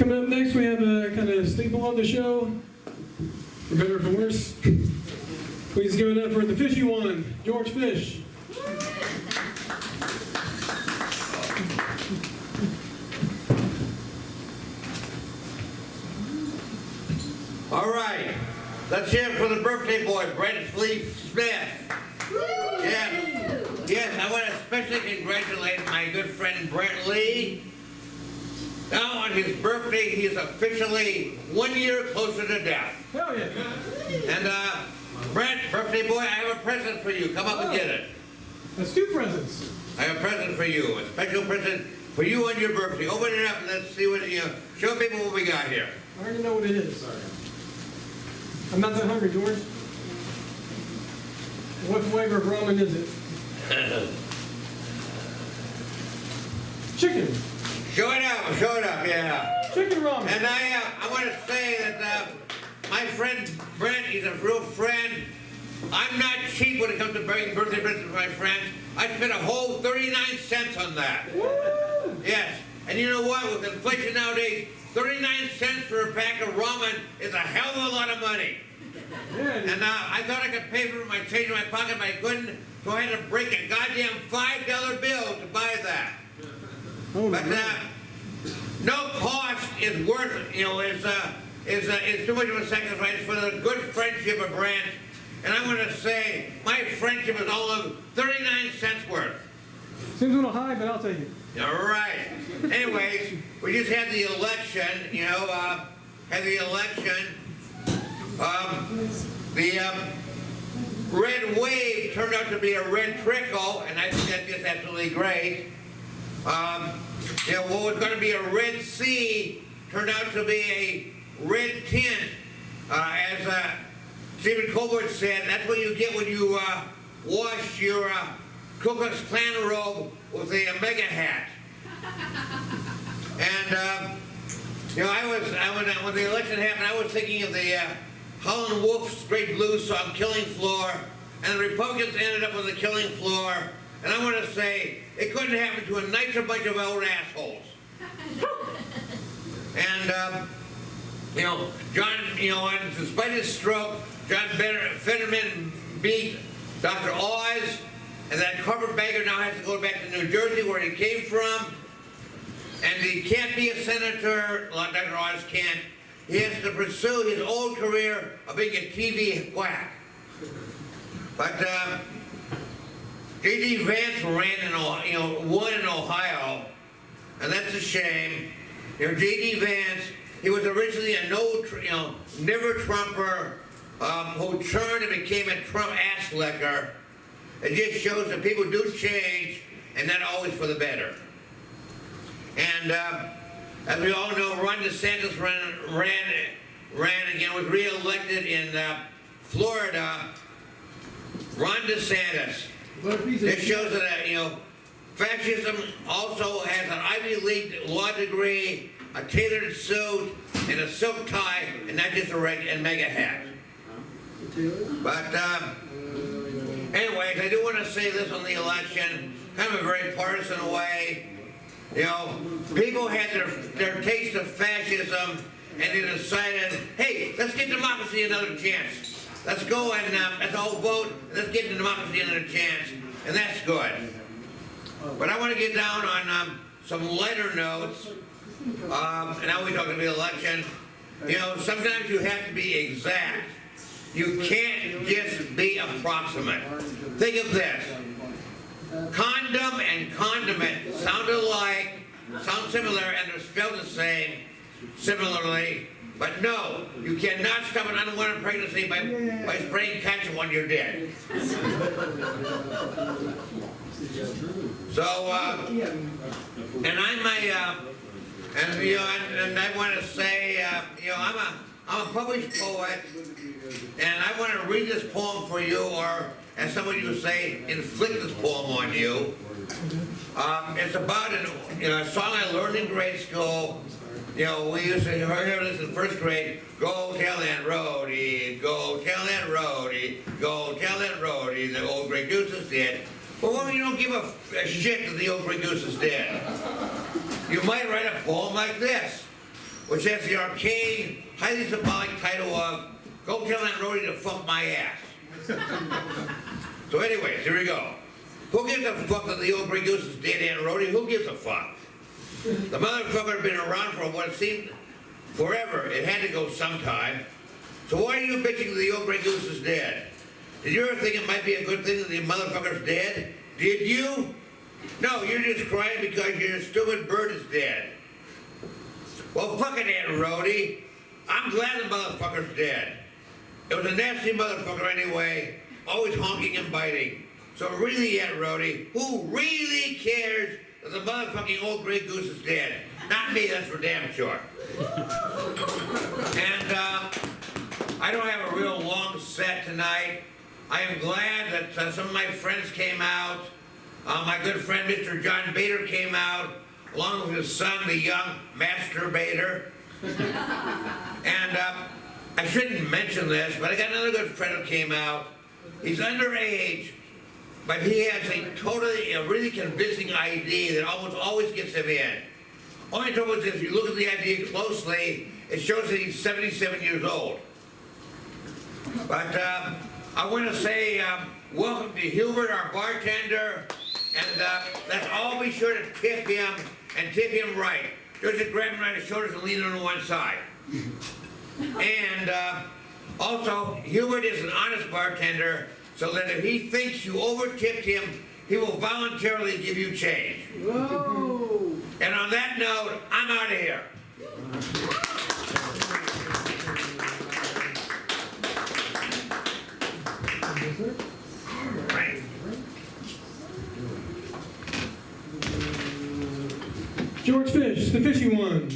Coming up next, we have a kind of staple on the show, for better or for worse. Please give it up for the Fishy1, George Fish. All right, let's hear it for the birthday boy, Brent Smith. Yes, I want to especially congratulate my good friend Brent Lee. Now on his birthday, he is officially 1 year closer to death. Hell yeah. And Brent, birthday boy, I have a present for you. Come up and get it. That's 2 presents. I have a present for you, a special present for you on your birthday. Open it up and let's see what, show people what we got here. I already know what it is. I'm not that hungry, George. What flavor of ramen is it? Chicken. Show it up, yeah. Chicken ramen. And I want to say that my friend Brent, he's a real friend. I'm not cheap when it comes to bringing birthday presents to my friends. I spent a whole 39 cents on that. Woo! Yes, and you know what? With inflation nowadays, 39 cents for a pack of ramen is a hell of a lot of money. Yeah, And I thought I could pay for my change in my pocket, but I couldn't, so I had to break a goddamn $5 bill to buy that. But no cost is worth it, is too much of a sacrifice for the good friendship of Brent. And I'm going to say my friendship is all of 39 cents worth. Seems a little high, but I'll take it. All right. Anyways, we just had the election, the red wave turned out to be a red trickle, and I think that's just absolutely great. What was going to be a red sea turned out to be a red tint, as Stephen Colbert said. That's what you get when you wash your Ku Klux Klan robe with a mega hat. And when the election happened, I was thinking of the Howlin' Wolf's great blues song, Killing Floor, and the Republicans ended up on the killing floor. And I want to say, it couldn't happen to a nicer bunch of old assholes. And, John, despite his stroke, John Fetterman beat Dr. Oz, and that carpetbagger now has to go back to New Jersey, where he came from. And he can't be a senator, like Dr. Oz can't. He has to pursue his old career of being a TV quack. But J.D. Vance won in Ohio, and that's a shame. J.D. Vance, he was originally a never Trumper who turned and became a Trump ass licker. It just shows that people do change, and not always for the better. And as we all know, Ron DeSantis ran again, was re-elected in Florida. Ron DeSantis. This shows that fascism also has an Ivy League law degree, a tailored suit, and a silk tie, and not just a mega hat. But anyways, I do want to say this on the election, kind of a very partisan way. People had their taste of fascism, and they decided, hey, let's give democracy another chance. Let's go and let's all vote, and let's give democracy another chance, and that's good. But I want to get down on some lighter notes, and now we talk about the election. Sometimes you have to be exact. You can't just be approximate. Think of this. Condom and condiment sound alike, sound similar, and they're spelled the same, similarly. But no, you cannot stop an unwanted pregnancy by spraying ketchup on your dick. So, and I want to say, I'm a published poet, and I want to read this poem for you, or as some of you say, inflict this poem on you. It's about a song I learned in grade school. We used to hear this in first grade. Go tell that roadie, go tell that roadie, go tell that roadie, the old Grey Gooses did. But what if you don't give a shit that the old Grey Gooses did? You might write a poem like this. which has the arcane, highly symbolic title of "Go Tell Aunt Rhody to Fuck My Ass." So anyways, here we go. Who gives a fuck that the old Grey Goose is dead, Aunt Rhody? Who gives a fuck? The motherfucker had been around for what seemed forever. It had to go sometime. So why are you bitching that the old Grey Goose is dead? Did you ever think it might be a good thing that the motherfucker's dead? Did you? No, you're just crying because your stupid bird is dead. Well, fuck it, Aunt Rhody. I'm glad the motherfucker's dead. It was a nasty motherfucker anyway, always honking and biting. So really, Aunt Rhody, who really cares that the motherfucking old Grey Goose is dead? Not me, that's for damn sure. And I don't have a real long set tonight. I am glad that some of my friends came out. My good friend Mr. John Bader came out, along with his son, the young masturbator. And I shouldn't mention this, but I got another good friend who came out. He's underage, but he has a really convincing ID that almost always gets him in. Only trouble is if you look at the ID closely, it shows that he's 77 years old. But I want to say welcome to Hubert, our bartender, and let's all be sure to tip him, and tip him right. Just grab him right the shoulders and lean on to one side. And also, Hubert is an honest bartender, so that if he thinks you over-tipped him, he will voluntarily give you change. Whoa! And on that note, I'm out of here. Right. George Fish, the Fishy One.